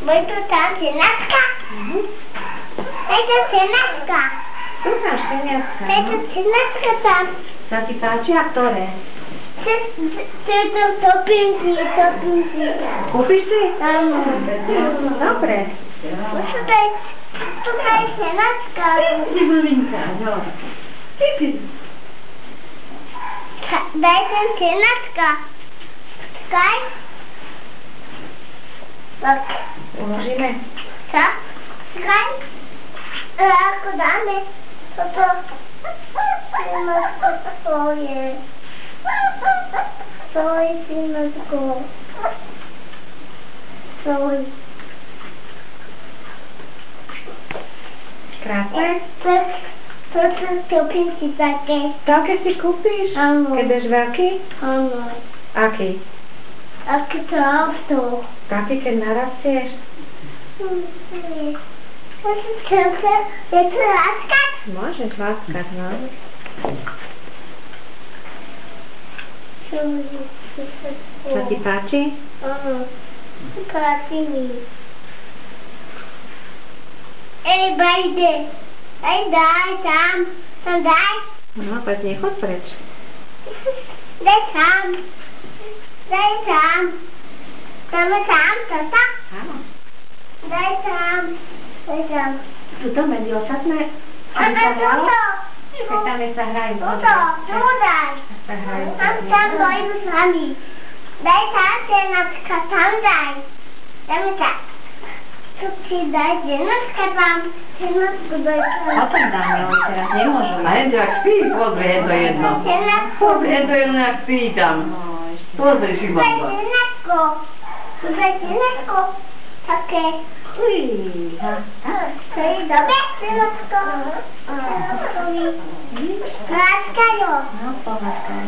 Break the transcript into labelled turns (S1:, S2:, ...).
S1: Bude to tam senátka? Je to senátka.
S2: Tu máš seniatka,
S1: Je to senátka tam.
S2: Sa ti páči a ktoré?
S1: To topinky.
S2: Kúpiš si?
S1: Áno.
S2: Dobre.
S1: Tutaj je senátka.
S2: Cibulinka, no.
S1: Daj sem senátka. Skaj. Tak.
S2: Uložíme.
S1: Co? Skaj. Ako dáme toto senáčko svoje. Svoje senáčko. Svoje.
S2: Krásne?
S1: To sú topinky také.
S2: Také si kúpiš?
S1: Áno.
S2: Keď dáš veľký?
S1: Áno.
S2: Aký?
S1: Aký to auto.
S2: Taký, keď narastieš?
S1: Je to láskať?
S2: Môžeš láskať, no. Sa ti páči?
S1: Áno. Páči mi. Bajde. Daj tam. Tam daj.
S2: No, veď nechod preč.
S1: Daj tam. Daj tam. Dáme tam, toto?
S2: Áno.
S1: Daj tam. Daj tam.
S2: Tuto medzi ostatné.
S1: A toto.
S2: Keď tam je sa hrajú.
S1: Toto. Tu daj.
S2: Sa hrajú.
S1: Tam dojdu s nami. Daj tam, senáčka, tam daj. Dáme tak. Tu ti daj senáčka tam. Senáčku daj tam.
S2: Potom dáme, ale teraz nemôžu.
S3: A Endo, jak spí, pozri, Endo jedno.
S1: Senáčku.
S3: Pozri, Endo jedno, jak spí tam.
S2: No, ešte.
S3: Pozri,
S1: Daj
S3: Šimonko.
S1: senáčko. Daj senáčko. Také.
S2: Uj,
S1: To je dobre, senáčko. Láskajú.
S2: no, pohľadkaj.